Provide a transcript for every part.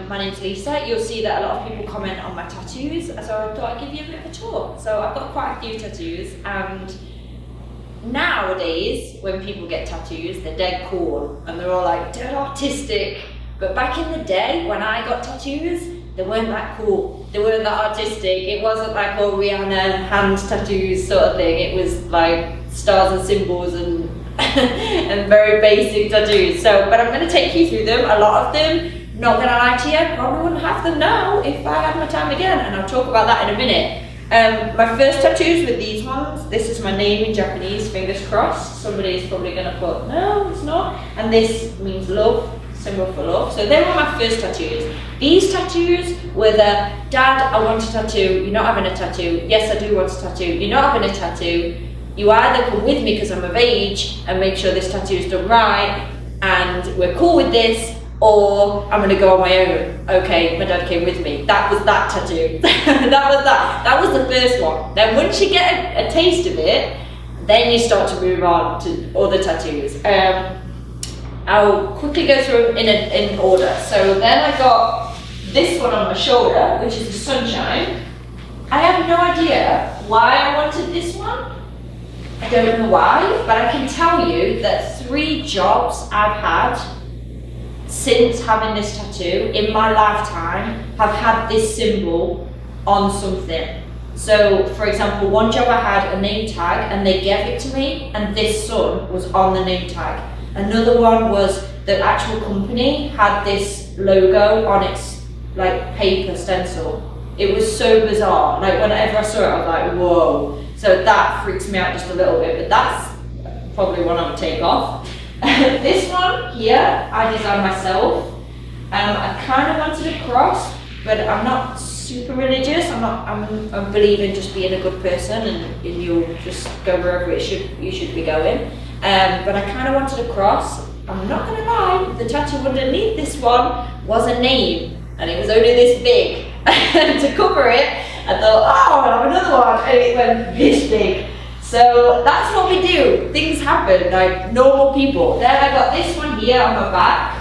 My name's Lisa. You'll see that a lot of people comment on my tattoos, so I thought I'd give you a bit of a tour. So I've got quite a few tattoos, and nowadays when people get tattoos, they're dead cool and they're all like dead artistic. But back in the day when I got tattoos, they weren't that cool. They weren't that artistic. It wasn't like all Rihanna hand tattoos sort of thing. It was like stars and symbols and and very basic tattoos. So, but I'm going to take you through them. A lot of them, not going to lie to you, probably wouldn't have them now if I had my time again, and I'll talk about that in a minute. My first tattoos were these ones. This is my name in Japanese, fingers crossed. Somebody's probably going to put, no, it's not. And this means love, symbol for love. So they were my first tattoos. These tattoos were the, Dad, I want a tattoo. You're not having a tattoo. Yes, I do want a tattoo. You're not having a tattoo. You either come with me because I'm of age and make sure this tattoo is done right and we're cool with this, or I'm gonna go on my own. Okay, my dad came with me. That was that tattoo. That was the first one. Then once you get a taste of it, then you start to move on to other tattoos. I'll quickly go through them in order. So then I got this one on my shoulder, which is the sunshine. I have no idea why I wanted this one. I don't know why, but I can tell you that 3 jobs I've had since having this tattoo in my lifetime have had this symbol on something. So, for example, one job I had a name tag and they gave it to me and this sun was on the name tag. Another one was the actual company had this logo on its like paper stencil. It was so bizarre. Like whenever I saw it, I was like, whoa. So that freaks me out just a little bit, but that's probably one I would take off. This one here, I designed myself. I kind of wanted a cross, but I'm not super religious. I believe in just being a good person and you'll just go wherever you should be going. But I kind of wanted a cross. I'm not gonna lie, the tattoo underneath this one was a name, and it was only this big. To cover it, I thought, oh, I'll have another one, and it went this big. So that's what we do. Things happen, like normal people. Then I got this one here on my back.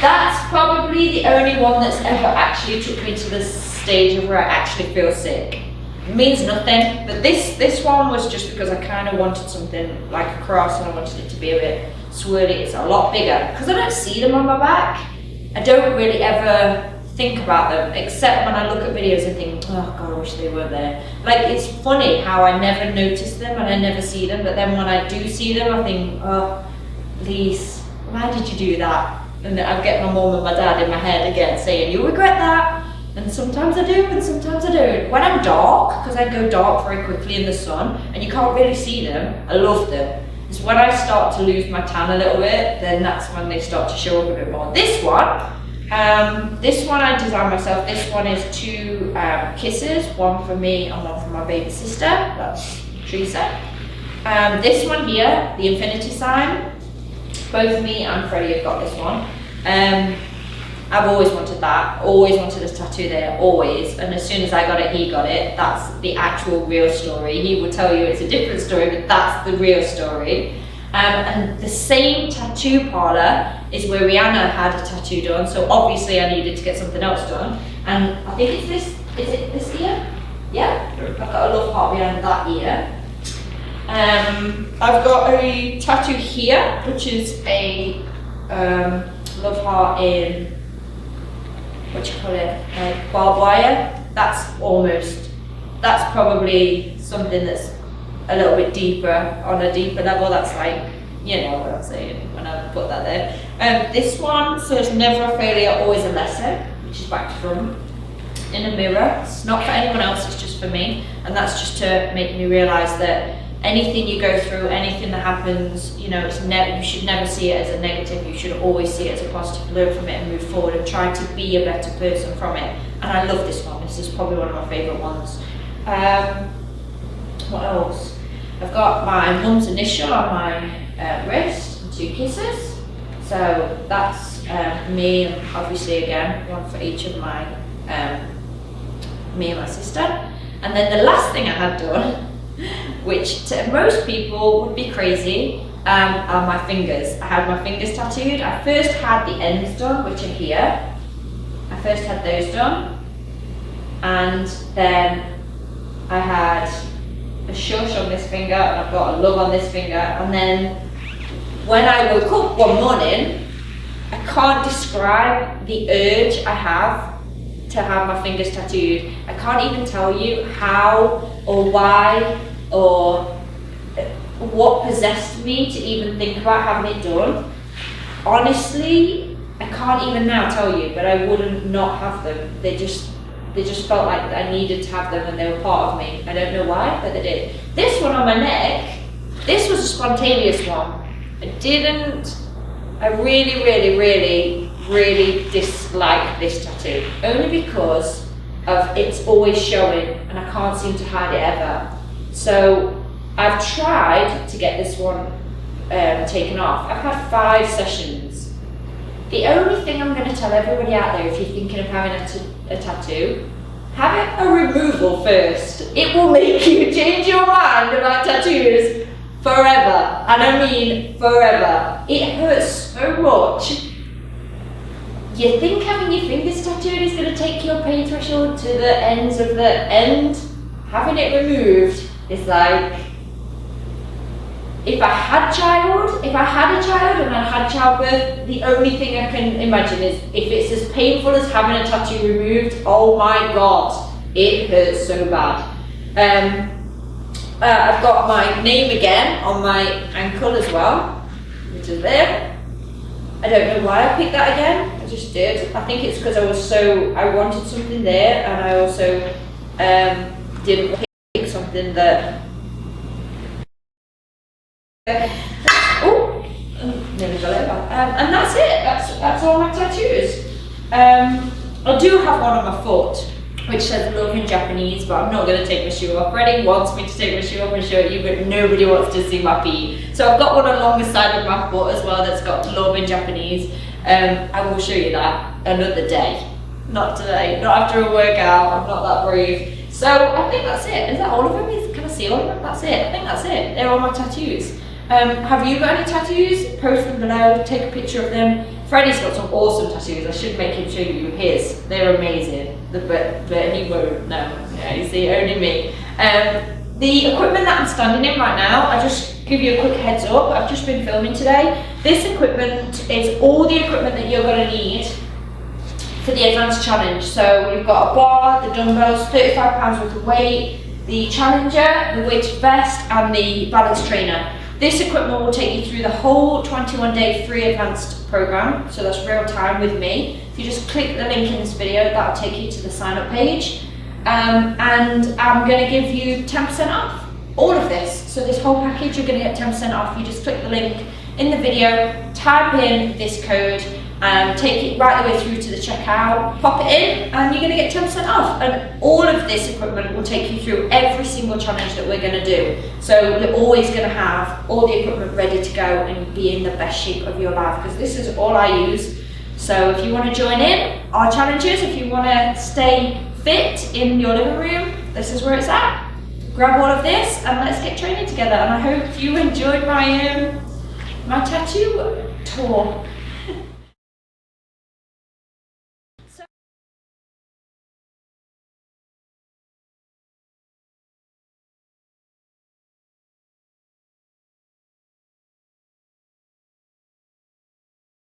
That's probably the only one that's ever actually took me to the stage of where I actually feel sick. It means nothing, but this one was just because I kind of wanted something like a cross and I wanted it to be a bit swirly. It's a lot bigger. Because I don't see them on my back, I don't really ever think about them, except when I look at videos and think, oh God, I wish they were there. Like, it's funny how I never notice them and I never see them, but then when I do see them, I think, oh, Lise, why did you do that? And I get my mum and my dad in my head again saying, you'll regret that. And sometimes I do, and sometimes I don't. When I'm dark, because I go dark very quickly in the sun, and you can't really see them, I love them. It's when I start to lose my tan a little bit, then that's when they start to show up a bit more. This one I designed myself. This one is 2 kisses, one for me and one for my baby sister. That's Teresa. This one here, the infinity sign. Both me and Freddie have got this one. I've always wanted that, always wanted a tattoo there, always. And as soon as I got it, he got it. That's the actual real story. He will tell you it's a different story, but that's the real story. And the same tattoo parlor is where Rihanna had a tattoo done, so obviously I needed to get something else done. And I think it's this, is it this ear? Yeah, I've got a love heart behind that ear. I've got a tattoo here, which is a love heart in, what you call it, like barbed wire. That's probably something that's a little bit deeper, on a deeper level. That's like, you know what I'm saying when I put that there. This one says never a failure, always a lesson, which is back to front in a mirror. It's not for anyone else, it's just for me, and that's just to make me realise that anything you go through, anything that happens, you know, you should never see it as a negative. You should always see it as a positive, learn from it and move forward and try to be a better person from it. And I love this one. This is probably one of my favourite ones. What else? I've got my mum's initial on my wrist and 2 kisses. So that's me, and obviously again, one for each of my, me and my sister. And then the last thing I had done, which to most people would be crazy, are my fingers. I had my fingers tattooed. I first had the ends done, which are here. I first had those done, and then I had a shush on this finger, and I've got a love on this finger, and then when I woke up one morning, I can't describe the urge I have to have my fingers tattooed. I can't even tell you how or why or what possessed me to even think about having it done. Honestly, I can't even now tell you, but I wouldn't not have them. They just felt like I needed to have them and they were part of me. I don't know why, but they did. This one on my neck, this was a spontaneous one. I really dislike this tattoo, only because of it's always showing and I can't seem to hide it ever. So I've tried to get this one taken off. I've had 5 sessions. The only thing I'm going to tell everybody out there, if you're thinking of having a tattoo, have a removal first. It will make you change your mind about tattoos forever, and I mean forever. It hurts so much. You think having your fingers tattooed is going to take your pain threshold to the ends of the end? Having it removed is like, if I had a child and I had childbirth, the only thing I can imagine is if it's as painful as having a tattoo removed, oh my god, it hurts so bad. I've got my name again on my ankle as well, which is there. I don't know why I picked that again, I just did. I think it's because I wanted something there, and I also didn't pick something that nearly fell over. And that's it. That's all my tattoos. I do have one on my foot, which says love in Japanese, but I'm not going to take my shoe off. Freddie wants me to take my shoe off and show it you, but nobody wants to see my feet. So I've got one along the side of my foot as well that's got love in Japanese. I will show you that another day. Not today, not after a workout. I'm not that brave. So I think that's it. Is that all of them? Can I see all of them? That's it. I think that's it. They're all my tattoos. Have you got any tattoos? Post them below, take a picture of them. Freddie's got some awesome tattoos. I should make him show you his. They're amazing. But he won't. No. Yeah, you see, only me. The equipment that I'm standing in right now, I'll just give you a quick heads up. I've just been filming today. This equipment is all the equipment that you're going to need for the advanced challenge. So we've got a bar, the dumbbells, 35 pounds worth of weight, the challenger, the weighted vest, and the balance trainer. This equipment will take you through the whole 21-day free advanced program, so that's real time with me. If you just click the link in this video, that'll take you to the sign up page. And I'm going to give you 10% off all of this. So this whole package, you're going to get 10% off. You just click the link in the video, type in this code, take it right the way through to the checkout, pop it in, and you're going to get 10% off. And all of this equipment will take you through every single challenge that we're going to do. So we're always going to have all the equipment ready to go and be in the best shape of your life, because this is all I use. So if you want to join in our challenges, if you want to stay fit in your living room, this is where it's at. Grab all of this and let's get training together. And I hope you enjoyed my tattoo tour.